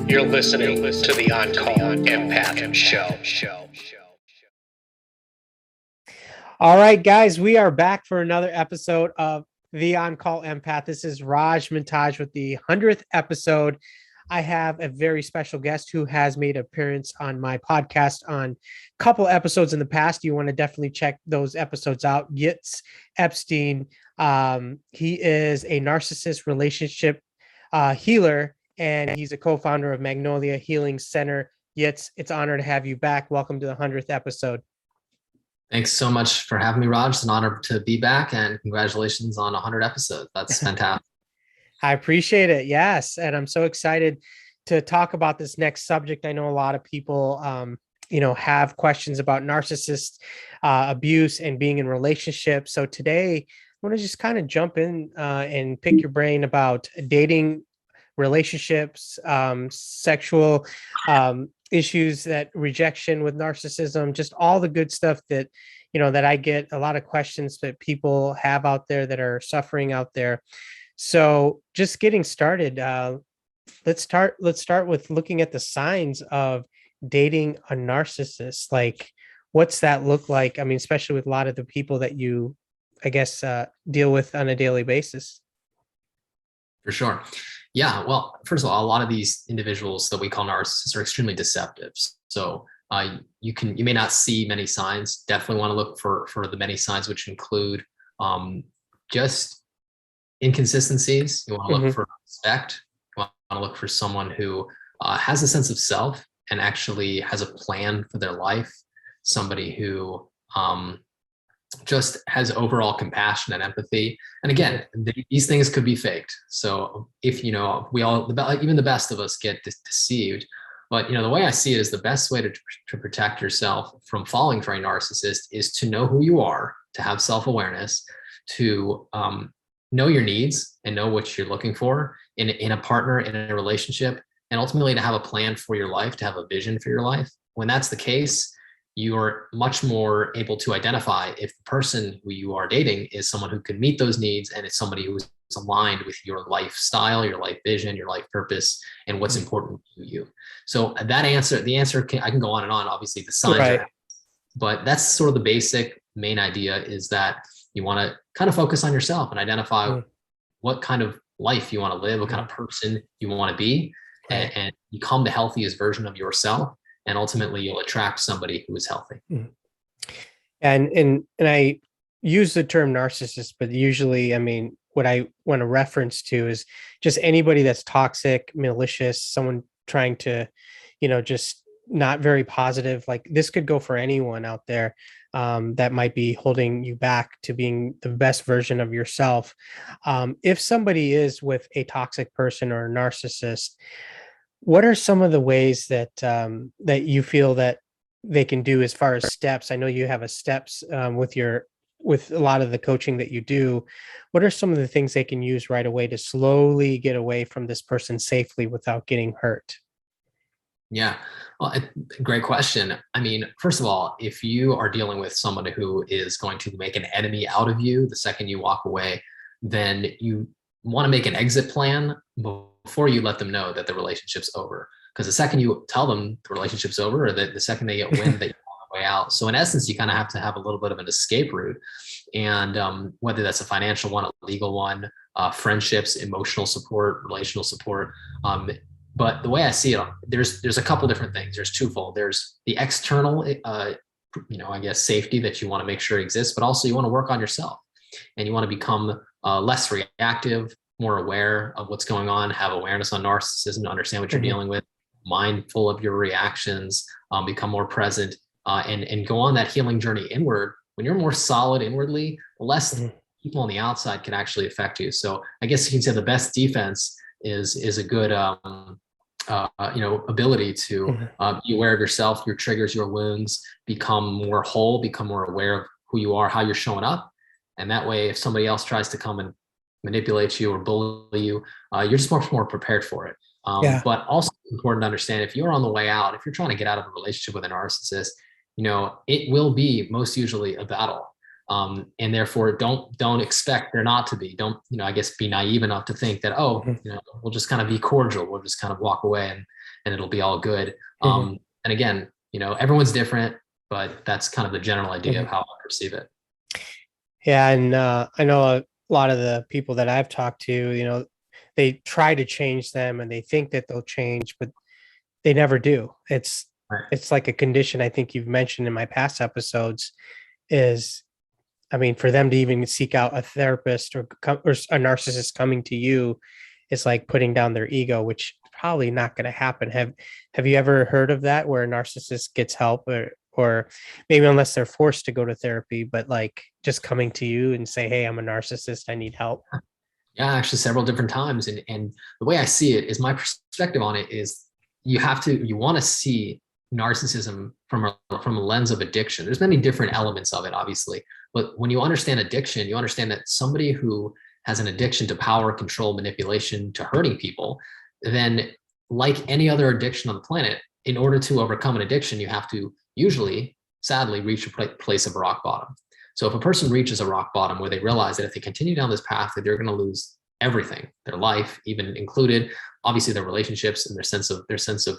You're listening to the On Call Empath Show. All right, guys, we are back for another episode of the On Call Empath. This is Raj Mintaj with the 100th episode. I have a very special guest who has made an appearance on my podcast on a couple episodes in the past. You want to definitely check those episodes out. Yitz Epistien. He is a narcissist relationship healer, and he's a co-founder of Magnolia Healing Center. Yitz, it's an honor to have you back. Welcome to the 100th episode. Thanks so much for having me, Raj. It's an honor to be back, and congratulations on 100 episodes. That's fantastic. I appreciate it. Yes. And I'm so excited to talk about this next subject. I know a lot of people, have questions about narcissist abuse and being in relationships. So today I want to just kind of jump in and pick your brain about dating, relationships, sexual issues, that rejection with narcissism, just all the good stuff that, that I get a lot of questions that people have out there that are suffering out there. So just getting started, let's start with looking at the signs of dating a narcissist. Like, what's that look like? I mean, especially with a lot of the people that you, I guess, deal with on a daily basis. For sure. Yeah. Well, first of all, a lot of these individuals that we call narcissists are extremely deceptive. So you may not see many signs. Definitely want to look for the many signs, which include just inconsistencies. You want to look for respect. You want to look for someone who has a sense of self and actually has a plan for their life. Somebody who just has overall compassion and empathy. And again, these things could be faked. So if, we all, even the best of us get deceived. But, the way I see it is the best way to protect yourself from falling for a narcissist is to know who you are, to have self-awareness, to know your needs and know what you're looking for in a partner, in a relationship, and ultimately to have a plan for your life, to have a vision for your life. When that's the case, you are much more able to identify if the person who you are dating is someone who can meet those needs and it's somebody who's aligned with your lifestyle, your life vision, your life purpose, and what's important to you. So the answer I can go on and on. Obviously, the signs are, but that's sort of the basic main idea, is that you want to kind of focus on yourself and identify what kind of life you want to live, what kind of person you want to be, and become the healthiest version of yourself. And ultimately you'll attract somebody who is healthy. And I use the term narcissist, but usually, what I want to reference to is just anybody that's toxic, malicious, someone trying to, just not very positive. Like, this could go for anyone out there that might be holding you back to being the best version of yourself. If somebody is with a toxic person or a narcissist, what are some of the ways that that you feel that they can do as far as steps? I know you have a steps with a lot of the coaching that you do. What are some of the things they can use right away to slowly get away from this person safely without getting hurt? Yeah, well, great question. First of all, if you are dealing with someone who is going to make an enemy out of you the second you walk away, then you want to make an exit plan before you let them know that the relationship's over. Because the second you tell them the relationship's over, or the second they get wind that you're on the way out. So in essence, you kind of have to have a little bit of an escape route. And whether that's a financial one, a legal one, friendships, emotional support, relational support. But the way I see it, there's a couple different things. There's twofold. There's the external, safety that you want to make sure exists, but also you want to work on yourself, and you want to become less reactive, more aware of what's going on, have awareness on narcissism to understand what you're dealing with, mindful of your reactions, become more present, and go on that healing journey inward. When you're more solid inwardly, less people on the outside can actually affect you. So I guess you can say the best defense is a good ability to be aware of yourself, your triggers, your wounds, become more whole, become more aware of who you are, how you're showing up. And that way, if somebody else tries to come and manipulate you or bully you, you're just much more prepared for it. But also important to understand, if you're on the way out, if you're trying to get out of a relationship with a narcissist, it will be most usually a battle. And therefore don't expect there not to be. Don't, I guess, be naive enough to think that, we'll just kind of be cordial. We'll just kind of walk away and it'll be all good. And again, everyone's different, but that's kind of the general idea of how I perceive it. Yeah. And I know a lot of the people that I've talked to, they try to change them and they think that they'll change, but they never do. It's like a condition I think you've mentioned in my past episodes is, for them to even seek out a therapist or a narcissist coming to you, it's like putting down their ego, which is probably not going to happen. Have you ever heard of that, where a narcissist gets help, or maybe unless they're forced to go to therapy, but like just coming to you and say, hey, I'm a narcissist, I need help? Yeah, actually several different times. And the way I see it is, my perspective on it is, you want to see narcissism from a lens of addiction. There's many different elements of it, obviously, but when you understand addiction, you understand that somebody who has an addiction to power, control, manipulation, to hurting people, then like any other addiction on the planet, in order to overcome an addiction, you have to usually, sadly, reach a place of rock bottom. So if a person reaches a rock bottom where they realize that if they continue down this path, that they're going to lose everything, their life, even included, obviously their relationships and their sense of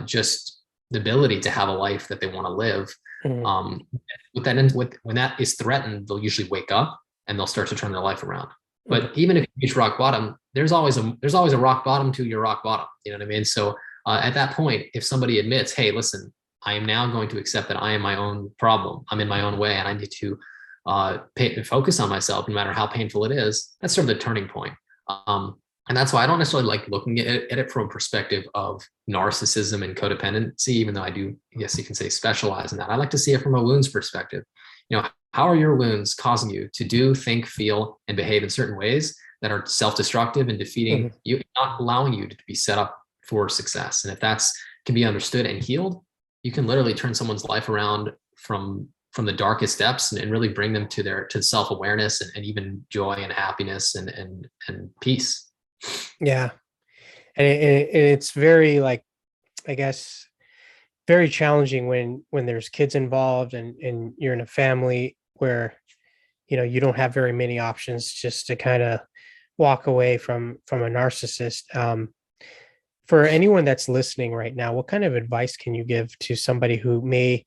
just the ability to have a life that they want to live. When that is threatened, they'll usually wake up and they'll start to turn their life around. But even if you reach rock bottom, there's always a rock bottom to your rock bottom. You know what I mean? So at that point, if somebody admits, hey, listen, I am now going to accept that I am my own problem, I'm in my own way, and I need to focus on myself, no matter how painful it is, that's sort of the turning point. And that's why I don't necessarily like looking at it from a perspective of narcissism and codependency, even though I do, yes, you can say, specialize in that. I like to see it from a wounds perspective. How are your wounds causing you to do, think, feel, and behave in certain ways that are self-destructive and defeating you, not allowing you to be set up for success? And if that's can be understood and healed, you can literally turn someone's life around from the darkest depths and really bring them to self-awareness and even joy and happiness and peace. Yeah. And it's very, like, I guess, very challenging when there's kids involved and you're in a family where, you don't have very many options just to kind of walk away from a narcissist. For anyone that's listening right now, what kind of advice can you give to somebody who may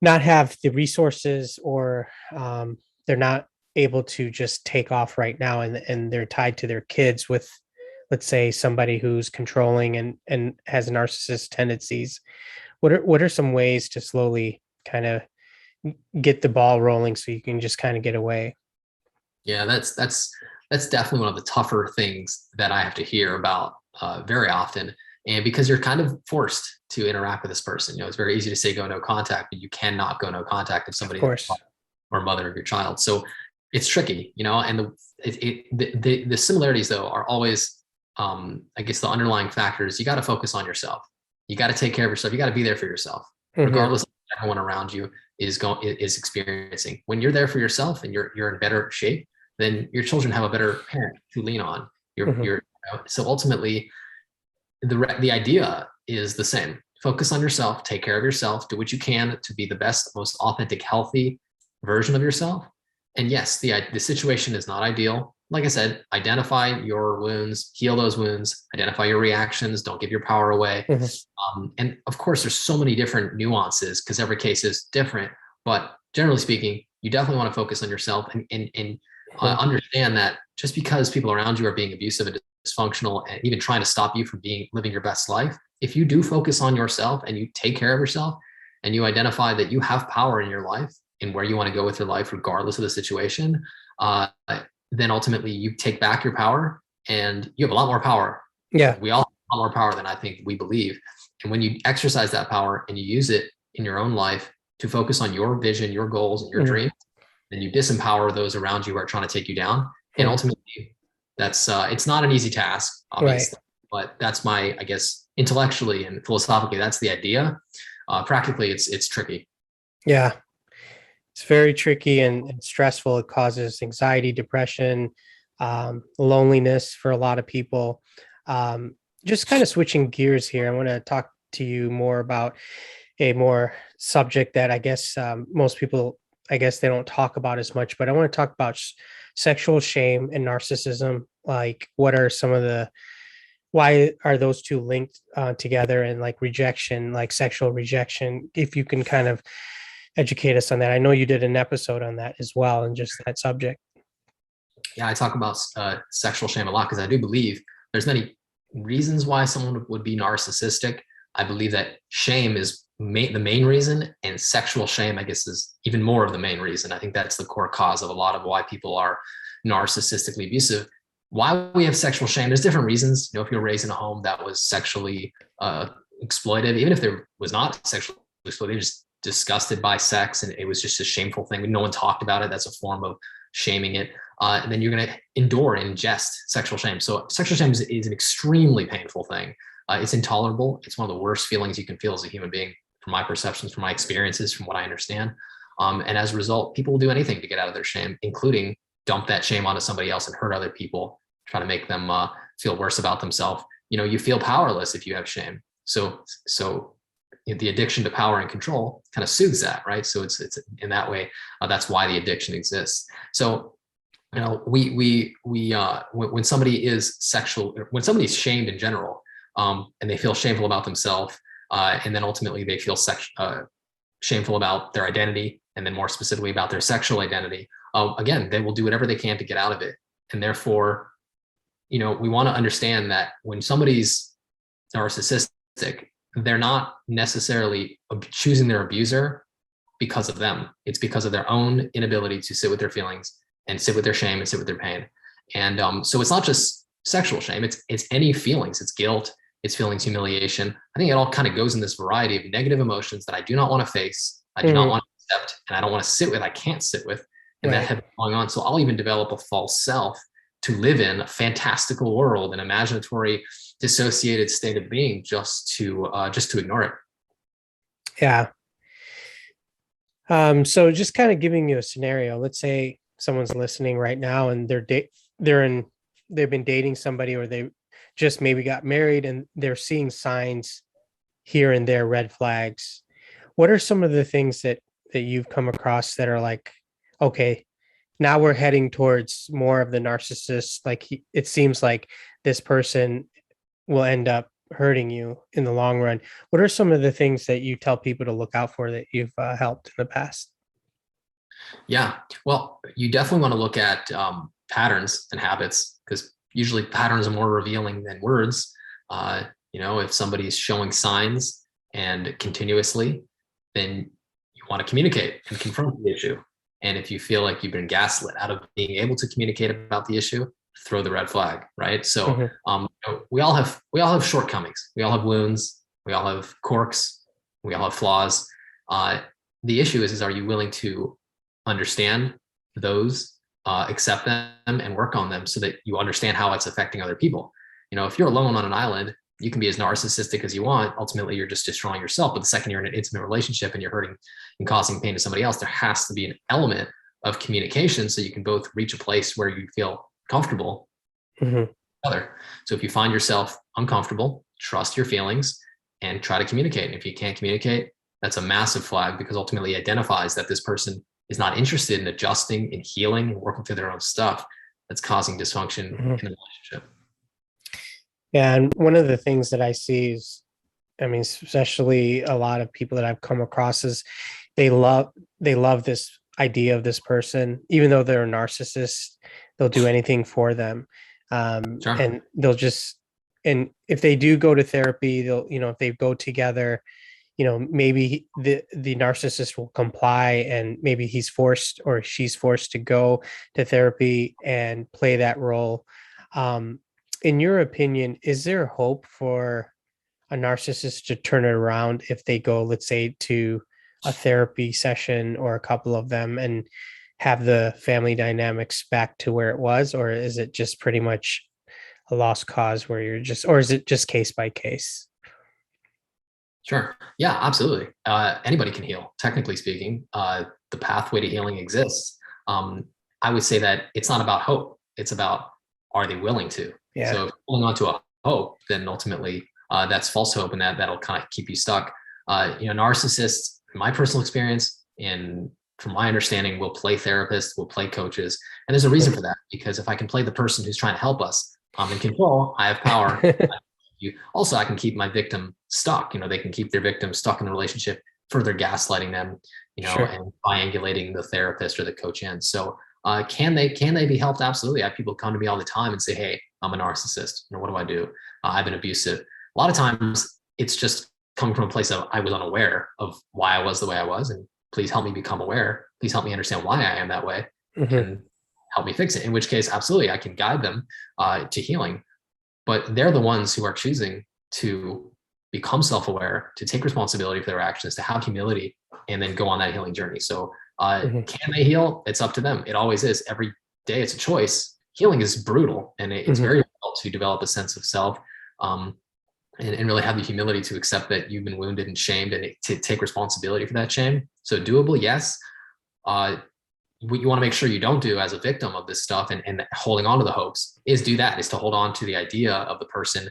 not have the resources, or they're not able to just take off right now, and they're tied to their kids with, let's say, somebody who's controlling and has narcissist tendencies? What are some ways to slowly kind of get the ball rolling so you can just kind of get away? Yeah, that's definitely one of the tougher things that I have to hear about very often. And because you're kind of forced to interact with this person, it's very easy to say go no contact, but you cannot go no contact if somebody, of course, or mother of your child. So it's tricky, and the similarities though are always, I guess, the underlying factors. You got to focus on yourself. You got to take care of yourself. You got to be there for yourself, regardless of what everyone around you is experiencing. When you're there for yourself and you're in better shape, then your children have a better parent to lean on. So ultimately, the idea is the same. Focus on yourself, take care of yourself, do what you can to be the best, most authentic, healthy version of yourself. And yes, the situation is not ideal. Like I said, identify your wounds, heal those wounds, identify your reactions, don't give your power away. And of course, there's so many different nuances because every case is different. But generally speaking, you definitely want to focus on yourself and understand that just because people around you are being abusive and dysfunctional and even trying to stop you from living your best life, if you do focus on yourself and you take care of yourself and you identify that you have power in your life and where you want to go with your life, regardless of the situation, then ultimately you take back your power and you have a lot more power. Yeah. We all have a lot more power than I think we believe. And when you exercise that power and you use it in your own life to focus on your vision, your goals, and your dreams, then you disempower those around you who are trying to take you down. And ultimately, that's it's not an easy task, obviously, but that's my, I guess, intellectually and philosophically, that's the idea. Practically, it's tricky. Yeah. It's very tricky and stressful. It causes anxiety, depression, loneliness for a lot of people. Just kind of switching gears here, I want to talk to you more about a more subject that I guess most people I guess they don't talk about as much, but I want to talk about sexual shame and narcissism. Like, what are some of the, why are those two linked together, and like rejection, like sexual rejection, if you can kind of educate us on that. I know you did an episode on that as well, and just that subject. Yeah, I talk about sexual shame a lot because I do believe there's many reasons why someone would be narcissistic. I believe that shame is the main reason, and sexual shame, I guess, is even more of the main reason. I think that's the core cause of a lot of why people are narcissistically abusive. Why we have sexual shame, there's different reasons. If you're raised in a home that was sexually exploited, even if there was not sexually exploited, just disgusted by sex and it was just a shameful thing. No one talked about it. That's a form of shaming it. And then you're going to endure and ingest sexual shame. So sexual shame is an extremely painful thing. It's intolerable. It's one of the worst feelings you can feel as a human being, from my perceptions, from my experiences, from what I understand. And as a result, people will do anything to get out of their shame, including dump that shame onto somebody else and hurt other people, try to make them feel worse about themselves. You feel powerless if you have shame. So the addiction to power and control kind of soothes that, right? So it's in that way, that's why the addiction exists. So, when somebody is when somebody's shamed in general, and they feel shameful about themselves, and then ultimately they feel shameful about their identity, and then more specifically about their sexual identity, again, they will do whatever they can to get out of it. And therefore, we want to understand that when somebody's narcissistic, they're not necessarily choosing their abuser because of them. It's because of their own inability to sit with their feelings and sit with their shame and sit with their pain. And so it's not just sexual shame, it's any feelings, it's guilt, it's feelings, humiliation. I think it all kind of goes in this variety of negative emotions that I do not want to face, I do not want to accept, and I don't want to sit with, I can't sit with, and that have been going on. So I'll even develop a false self to live in a fantastical world, an imaginatory dissociated state of being, just to ignore it. Yeah. So just kind of giving you a scenario. Let's say someone's listening right now and they've been dating somebody, or they just maybe got married and they're seeing signs here and there, red flags. What are some of the things that you've come across that are like, okay, now we're heading towards more of the narcissist? Like, it seems like this person will end up hurting you in the long run. What are some of the things that you tell people to look out for that you've helped in the past? Yeah, well, you definitely want to look at patterns and habits, because usually patterns are more revealing than words. If somebody's showing signs and continuously, then you want to communicate and confront the issue. And if you feel like you've been gaslit out of being able to communicate about the issue, throw the red flag, right? So we all have shortcomings. We all have wounds. We all have quirks. We all have flaws. The issue is are you willing to understand those, accept them, and work on them so that you understand how it's affecting other people? If you're alone on an island, you can be as narcissistic as you want. Ultimately, you're just destroying yourself. But the second you're in an intimate relationship and you're hurting and causing pain to somebody else, there has to be an element of communication so you can both reach a place where you feel comfortable together. So if you find yourself uncomfortable, trust your feelings and try to communicate. And if you can't communicate, that's a massive flag, because ultimately identifies that this person is not interested in adjusting and healing and working through their own stuff that's causing dysfunction in the relationship. Yeah. And one of the things that I see is, especially a lot of people that I've come across, is they love this idea of this person, even though they're a narcissist, they'll do anything for them. Sure. And and if they do go to therapy, they'll, if they go together, maybe the narcissist will comply, and maybe he's forced or she's forced to go to therapy and play that role. In your opinion, is there hope for a narcissist to turn it around if they go, let's say, to a therapy session, or a couple of them, and have the family dynamics back to where it was? Or is it just pretty much a lost cause where or is it just case by case? Sure. Yeah, absolutely. Anybody can heal, technically speaking. The pathway to healing exists. I would say that it's not about hope. It's about, are they willing to? Yeah. So if holding on to a hope, then ultimately that's false hope, and that'll kind of keep you stuck. Narcissists, in my personal experience, in from my understanding, will play therapists, will play coaches. And there's a reason for that, because if I can play the person who's trying to help us, I'm in control, I have power. Also, I can keep my victim stuck. They can keep their victim stuck in the relationship, further gaslighting them, Sure. and triangulating the therapist or the coach in. So can they be helped? Absolutely. I have people come to me all the time and say, hey, I'm a narcissist. What do I do? I've been abusive. A lot of times it's just coming from a place of, I was unaware of why I was the way I was, and please help me become aware. Please help me understand why I am that way, and help me fix it. In which case, absolutely, I can guide them to healing. But they're the ones who are choosing to become self-aware, to take responsibility for their actions, to have humility, and then go on that healing journey. So can they heal? It's up to them. It always is. Every day it's a choice. Healing is brutal, and it's very difficult to develop a sense of self, and really have the humility to accept that you've been wounded and shamed, and to take responsibility for that shame. So doable, yes. What you want to make sure you don't do as a victim of this stuff and holding on to the hopes is to hold on to the idea of the person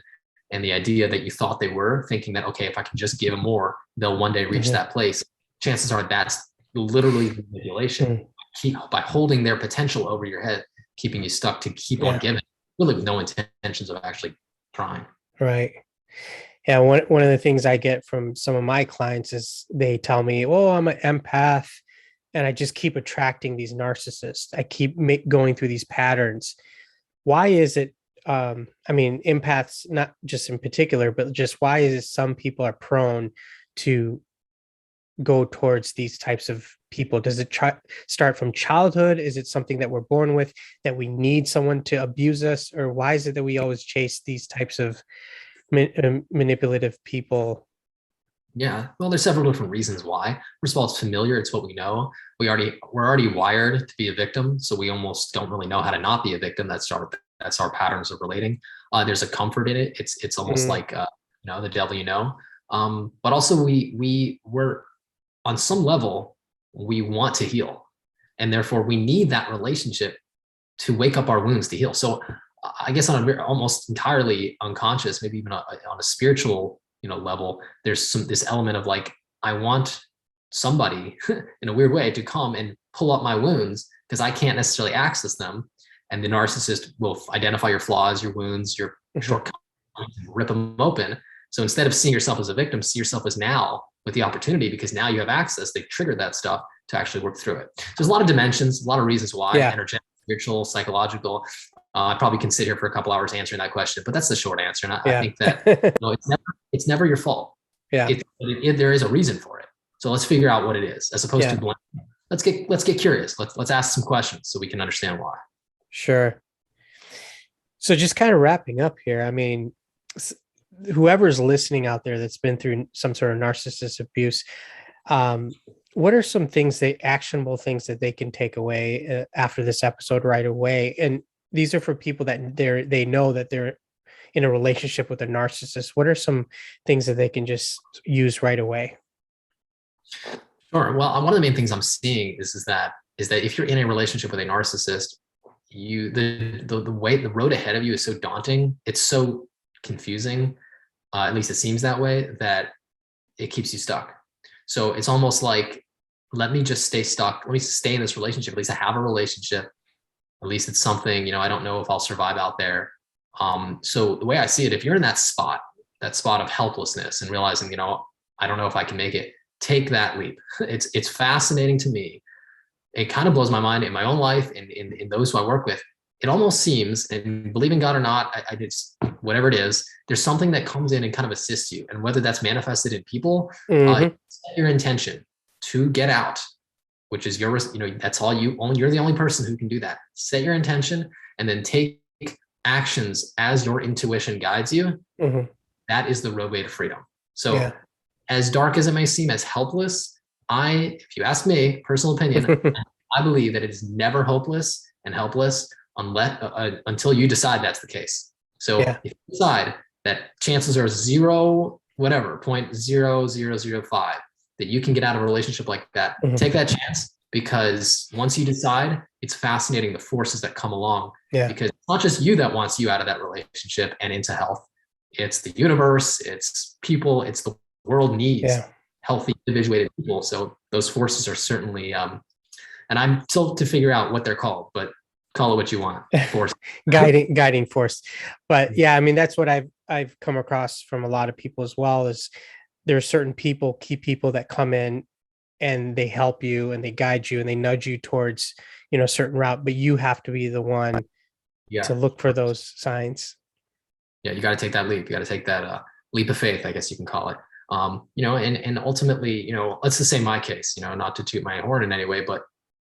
and the idea that you thought they were, thinking that, okay, if I can just give them more, they'll one day reach that place. Chances are that's literally manipulation. By holding their potential over your head, keeping you stuck to keep on giving, really with no intentions of actually trying. Right. Yeah. One of the things I get from some of my clients is they tell me, oh, I'm an empath, and I just keep attracting these narcissists. I keep going through these patterns. Why is it? Empaths, not just in particular, but just why is it some people are prone to go towards these types of people? Does it start from childhood? Is it something that we're born with, that we need someone to abuse us? Or why is it that we always chase these types of manipulative people? Yeah, well, there's several different reasons why. First of all, it's familiar. It's what we know. We're already wired to be a victim, so we almost don't really know how to not be a victim. That's our patterns of relating. There's a comfort in it. It's almost like the devil, but also we're on some level, we want to heal, and therefore we need that relationship to wake up our wounds to heal. So I guess on a almost entirely unconscious, maybe even on a spiritual level, there's this element of like, I want somebody in a weird way to come and pull up my wounds, because I can't necessarily access them. And the narcissist will identify your flaws, your wounds, your shortcomings, and rip them open. So instead of seeing yourself as a victim, see yourself as now with the opportunity, because now you have access. They've triggered that stuff to actually work through it. So there's a lot of dimensions, a lot of reasons why, energetic, spiritual, psychological. I probably can sit here for a couple hours answering that question, but that's the short answer. And I think that it's never your fault. Yeah, there is a reason for it. So let's figure out what it is, as opposed to blame. Let's get curious. Let's ask some questions so we can understand why. Sure. So just kind of wrapping up here. I mean, whoever's listening out there that's been through some sort of narcissist abuse, what are some actionable things that they can take away after this episode right away? And these are for people that they know that they're in a relationship with a narcissist. What are some things that they can just use right away? Sure. Well, one of the main things I'm seeing is that if you're in a relationship with a narcissist, the road ahead of you is so daunting. It's so confusing. At least it seems that way, that it keeps you stuck. So it's almost like, let me just stay stuck. Let me stay in this relationship. At least I have a relationship. At least it's something, I don't know if I'll survive out there. So the way I see it, if you're in that spot of helplessness and realizing, I don't know if I can make it, take that leap. It's fascinating to me. It kind of blows my mind in my own life and in those who I work with. It almost seems, and believe in God or not, I just, whatever it is, there's something that comes in and kind of assists you. And whether that's manifested in people, set your intention to get out, which is that's all you're the only person who can do that. Set your intention and then take actions as your intuition guides you. That is the roadway to freedom. So as dark as it may seem, as helpless, if you ask me, personal opinion, I believe that it is never hopeless and helpless until you decide that's the case. So if you decide that chances are 0.0005 that you can get out of a relationship like that, take that chance, because once you decide, it's fascinating the forces that come along. Because it's not just you that wants you out of that relationship and into health. It's the universe, it's people, it's the world needs healthy, individuated people. So those forces are certainly and I'm still to figure out what they're called, but call it what you want. Force. guiding force. But yeah, I mean, that's what I've come across from a lot of people as well, is there are certain people, key people that come in and they help you and they guide you and they nudge you towards, a certain route, but you have to be the one to look for those signs. Yeah, you got to take that leap. You got to take that leap of faith, I guess you can call it. And ultimately, let's just say my case, not to toot my horn in any way, but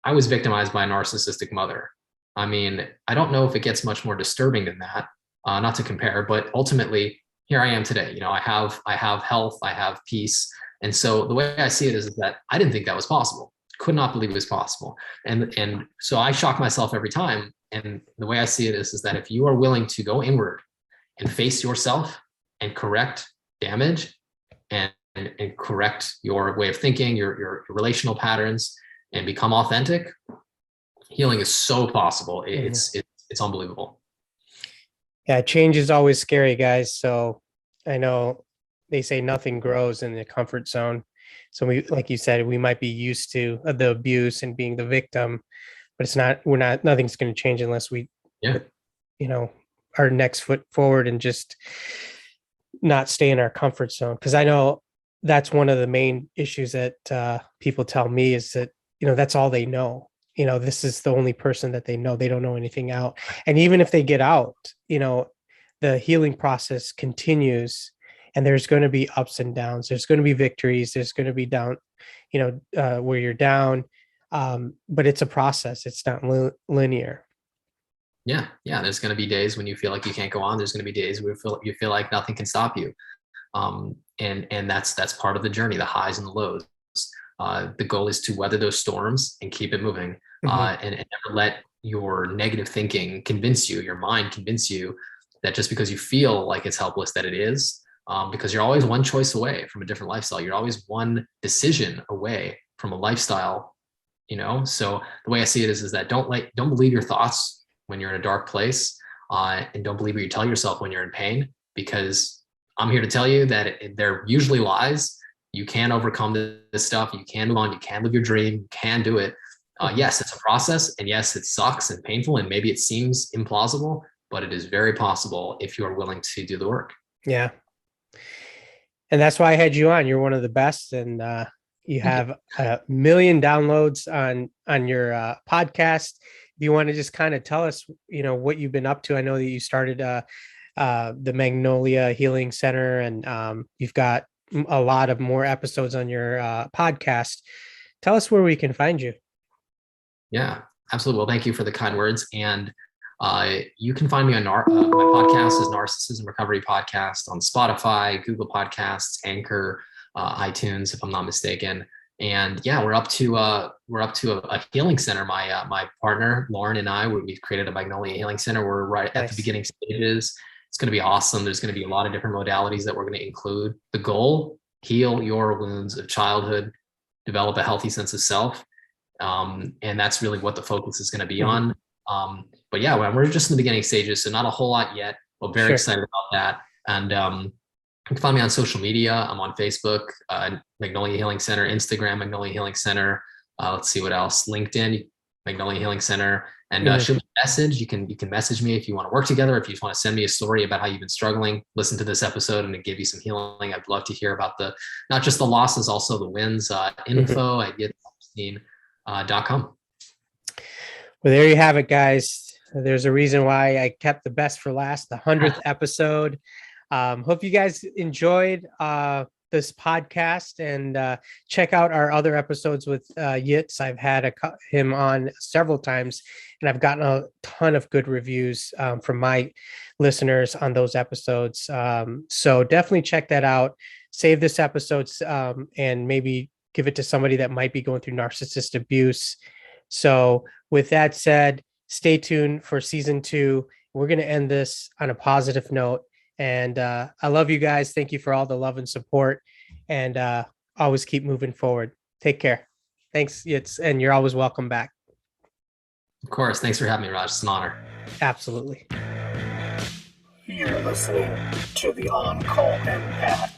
I was victimized by a narcissistic mother. I mean, I don't know if it gets much more disturbing than that, not to compare, but ultimately here I am today. I have health, I have peace. And so the way I see it is that I didn't think that was possible. Could not believe it was possible. And so I shock myself every time. And the way I see it is that if you are willing to go inward and face yourself and correct damage and correct your way of thinking, your relational patterns, and become authentic, healing is so possible. It's unbelievable. Yeah, change is always scary, guys. So I know they say nothing grows in the comfort zone. So we, like you said, we might be used to the abuse and being the victim, but nothing's going to change unless we, our next foot forward and just not stay in our comfort zone. Because I know that's one of the main issues that people tell me is that, that's all they know. This is the only person that they know. They don't know anything out. And even if they get out, the healing process continues, and there's going to be ups and downs. There's going to be victories. There's going to be down, where you're down. But it's a process. It's not linear. Yeah. There's going to be days when you feel like you can't go on. There's going to be days where you feel like nothing can stop you. And that's part of the journey, the highs and the lows. The goal is to weather those storms and keep it moving, and never let your negative thinking convince you, your mind convince you that just because you feel like it's helpless, that it is, because you're always one choice away from a different lifestyle. You're always one decision away from a lifestyle, So the way I see it is that don't believe your thoughts when you're in a dark place, and don't believe what you tell yourself when you're in pain, because I'm here to tell you that they're usually lies. You can overcome this stuff. You can move on. You can live your dream. You can do it. Yes, it's a process. And yes, it sucks and painful. And maybe it seems implausible, but it is very possible if you are willing to do the work. Yeah. And that's why I had you on. You're one of the best. And you have 1 million downloads on your podcast. If you want to just kind of tell us, what you've been up to. I know that you started the Magnolia Healing Center, and you've got a lot of more episodes on your podcast. Tell us where we can find you. Yeah, absolutely. Well, thank you for the kind words. And you can find me on my podcast is Narcissism Recovery Podcast on Spotify, Google Podcasts, Anchor, iTunes, if I'm not mistaken. And yeah, we're up to a healing center. My partner Lauren and I, we've created a Magnolia Healing Center. We're right at the beginning stages. It's going to be awesome. There's going to be a lot of different modalities that we're going to include. The goal: heal your wounds of childhood, develop a healthy sense of self. And that's really what the focus is going to be on. But yeah, we're just in the beginning stages, so not a whole lot yet, but very excited about that. And you can find me on social media. I'm on Facebook, Magnolia Healing Center, Instagram, Magnolia Healing Center. Let's see what else. LinkedIn, Magnolia Healing Center. And shoot me a message. You can message me if you want to work together. If you just want to send me a story about how you've been struggling, listen to this episode and it give you some healing. I'd love to hear about not just the losses, also the wins. Info at yitzepistien.com. Well, there you have it, guys. There's a reason why I kept the best for last, the 100th episode. Hope you guys enjoyed this podcast, and check out our other episodes with Yitz. I've had him on several times, and I've gotten a ton of good reviews from my listeners on those episodes. So definitely check that out. Save this episode and maybe give it to somebody that might be going through narcissist abuse. So with that said, stay tuned for season 2. We're going to end this on a positive note. And I love you guys. Thank you for all the love and support, and always keep moving forward. Take care. Thanks, Yitz, and you're always welcome back. Of course. Thanks for having me, Raj. It's an honor. Absolutely. You're listening to the On-Call Empath.